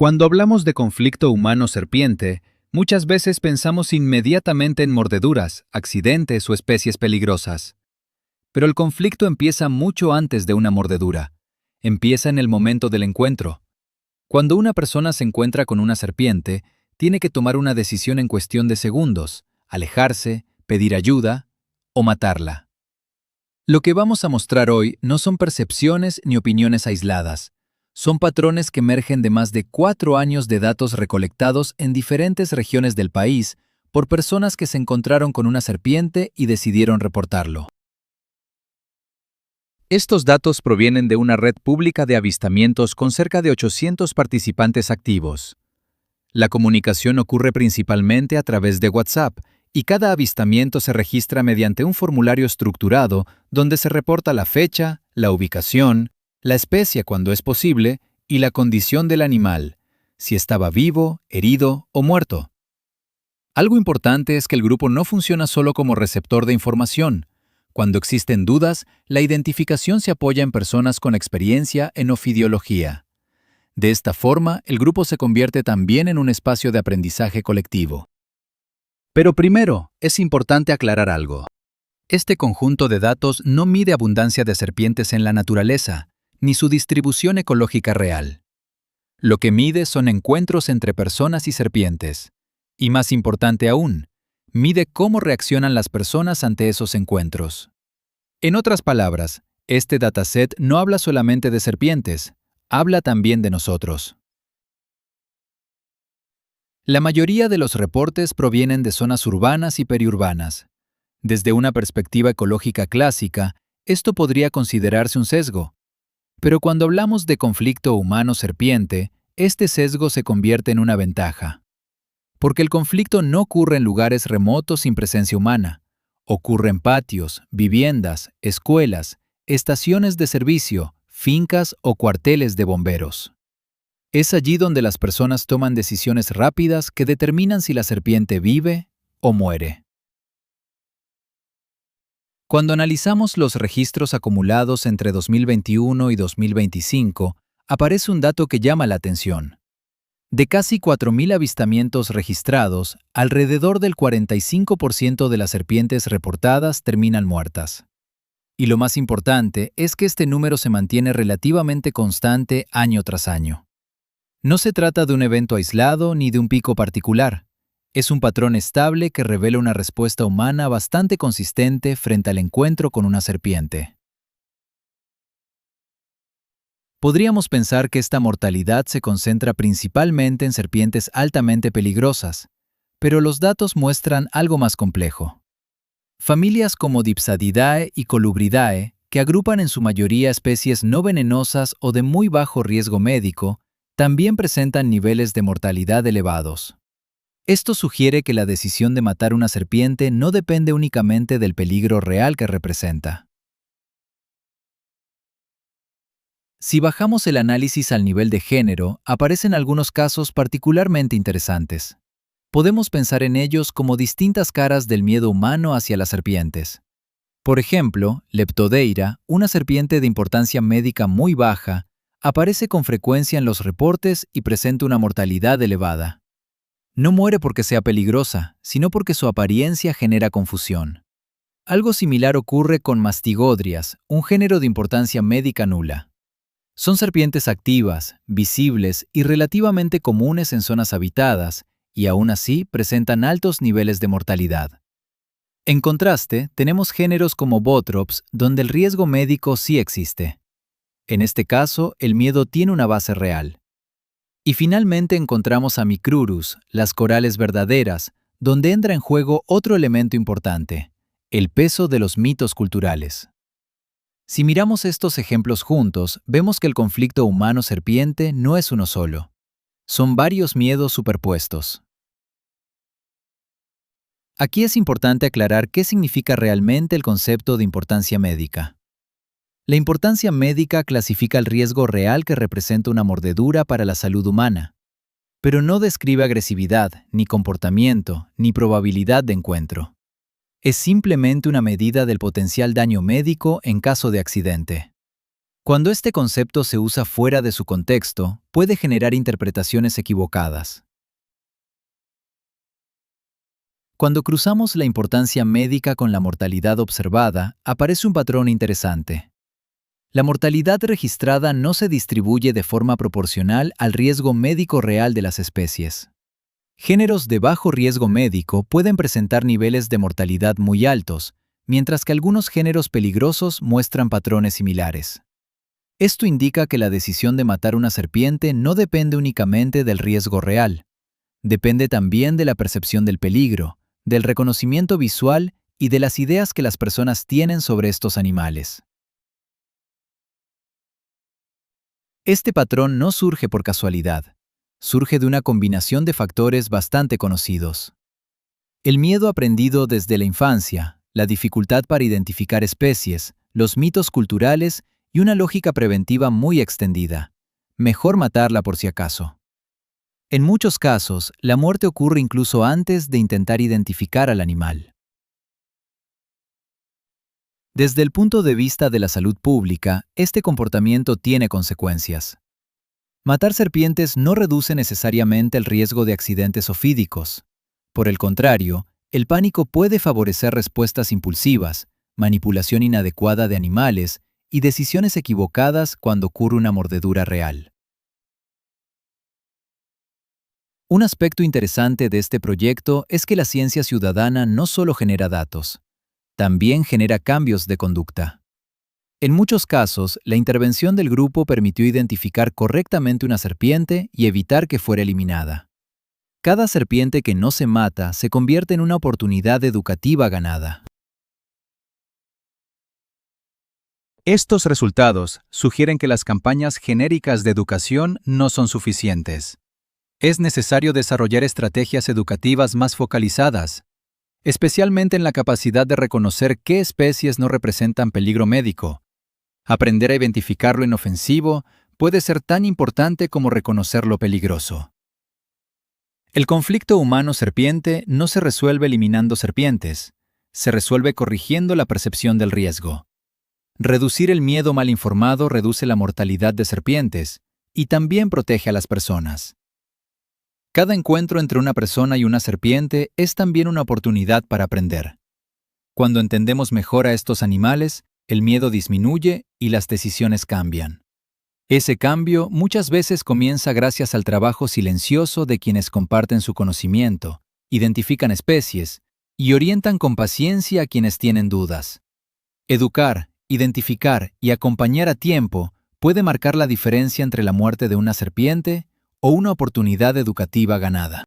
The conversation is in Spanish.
Cuando hablamos de conflicto humano-serpiente, muchas veces pensamos inmediatamente en mordeduras, accidentes o especies peligrosas. Pero el conflicto empieza mucho antes de una mordedura. Empieza en el momento del encuentro. Cuando una persona se encuentra con una serpiente, tiene que tomar una decisión en cuestión de segundos: alejarse, pedir ayuda o matarla. Lo que vamos a mostrar hoy no son percepciones ni opiniones aisladas. Son patrones que emergen de más de 4 años de datos recolectados en diferentes regiones del país por personas que se encontraron con una serpiente y decidieron reportarlo. Estos datos provienen de una red pública de avistamientos con cerca de 800 participantes activos. La comunicación ocurre principalmente a través de WhatsApp, y cada avistamiento se registra mediante un formulario estructurado donde se reporta la fecha, la ubicación, la especie cuando es posible y la condición del animal, si estaba vivo, herido o muerto. Algo importante es que el grupo no funciona solo como receptor de información. Cuando existen dudas, la identificación se apoya en personas con experiencia en ofidiología. De esta forma, el grupo se convierte también en un espacio de aprendizaje colectivo. Pero primero, es importante aclarar algo. Este conjunto de datos no mide abundancia de serpientes en la naturaleza, ni su distribución ecológica real. Lo que mide son encuentros entre personas y serpientes. Y más importante aún, mide cómo reaccionan las personas ante esos encuentros. En otras palabras, este dataset no habla solamente de serpientes, habla también de nosotros. La mayoría de los reportes provienen de zonas urbanas y periurbanas. Desde una perspectiva ecológica clásica, esto podría considerarse un sesgo. Pero cuando hablamos de conflicto humano-serpiente, este sesgo se convierte en una ventaja. Porque el conflicto no ocurre en lugares remotos sin presencia humana. Ocurre en patios, viviendas, escuelas, estaciones de servicio, fincas o cuarteles de bomberos. Es allí donde las personas toman decisiones rápidas que determinan si la serpiente vive o muere. Cuando analizamos los registros acumulados entre 2021 y 2025, aparece un dato que llama la atención. De casi 4.000 avistamientos registrados, alrededor del 45% de las serpientes reportadas terminan muertas. Y lo más importante es que este número se mantiene relativamente constante año tras año. No se trata de un evento aislado ni de un pico particular. Es un patrón estable que revela una respuesta humana bastante consistente frente al encuentro con una serpiente. Podríamos pensar que esta mortalidad se concentra principalmente en serpientes altamente peligrosas, pero los datos muestran algo más complejo. Familias como Dipsadidae y Colubridae, que agrupan en su mayoría especies no venenosas o de muy bajo riesgo médico, también presentan niveles de mortalidad elevados. Esto sugiere que la decisión de matar una serpiente no depende únicamente del peligro real que representa. Si bajamos el análisis al nivel de género, aparecen algunos casos particularmente interesantes. Podemos pensar en ellos como distintas caras del miedo humano hacia las serpientes. Por ejemplo, Leptodeira, una serpiente de importancia médica muy baja, aparece con frecuencia en los reportes y presenta una mortalidad elevada. No muere porque sea peligrosa, sino porque su apariencia genera confusión. Algo similar ocurre con Mastigodrias, un género de importancia médica nula. Son serpientes activas, visibles y relativamente comunes en zonas habitadas, y aún así presentan altos niveles de mortalidad. En contraste, tenemos géneros como Botrops, donde el riesgo médico sí existe. En este caso, el miedo tiene una base real. Y finalmente encontramos a Micrurus, las corales verdaderas, donde entra en juego otro elemento importante: el peso de los mitos culturales. Si miramos estos ejemplos juntos, vemos que el conflicto humano-serpiente no es uno solo. Son varios miedos superpuestos. Aquí es importante aclarar qué significa realmente el concepto de importancia médica. La importancia médica clasifica el riesgo real que representa una mordedura para la salud humana, pero no describe agresividad, ni comportamiento, ni probabilidad de encuentro. Es simplemente una medida del potencial daño médico en caso de accidente. Cuando este concepto se usa fuera de su contexto, puede generar interpretaciones equivocadas. Cuando cruzamos la importancia médica con la mortalidad observada, aparece un patrón interesante. La mortalidad registrada no se distribuye de forma proporcional al riesgo médico real de las especies. Géneros de bajo riesgo médico pueden presentar niveles de mortalidad muy altos, mientras que algunos géneros peligrosos muestran patrones similares. Esto indica que la decisión de matar una serpiente no depende únicamente del riesgo real. Depende también de la percepción del peligro, del reconocimiento visual y de las ideas que las personas tienen sobre estos animales. Este patrón no surge por casualidad. Surge de una combinación de factores bastante conocidos. El miedo aprendido desde la infancia, la dificultad para identificar especies, los mitos culturales y una lógica preventiva muy extendida. Mejor matarla por si acaso. En muchos casos, la muerte ocurre incluso antes de intentar identificar al animal. Desde el punto de vista de la salud pública, este comportamiento tiene consecuencias. Matar serpientes no reduce necesariamente el riesgo de accidentes ofídicos. Por el contrario, el pánico puede favorecer respuestas impulsivas, manipulación inadecuada de animales y decisiones equivocadas cuando ocurre una mordedura real. Un aspecto interesante de este proyecto es que la ciencia ciudadana no solo genera datos, también genera cambios de conducta. En muchos casos, la intervención del grupo permitió identificar correctamente una serpiente y evitar que fuera eliminada. Cada serpiente que no se mata se convierte en una oportunidad educativa ganada. Estos resultados sugieren que las campañas genéricas de educación no son suficientes. Es necesario desarrollar estrategias educativas más focalizadas, especialmente en la capacidad de reconocer qué especies no representan peligro médico. Aprender a identificar lo inofensivo puede ser tan importante como reconocer lo peligroso. El conflicto humano-serpiente no se resuelve eliminando serpientes, se resuelve corrigiendo la percepción del riesgo. Reducir el miedo mal informado reduce la mortalidad de serpientes y también protege a las personas. Cada encuentro entre una persona y una serpiente es también una oportunidad para aprender. Cuando entendemos mejor a estos animales, el miedo disminuye y las decisiones cambian. Ese cambio muchas veces comienza gracias al trabajo silencioso de quienes comparten su conocimiento, identifican especies y orientan con paciencia a quienes tienen dudas. Educar, identificar y acompañar a tiempo puede marcar la diferencia entre la muerte de una serpiente o una oportunidad educativa ganada.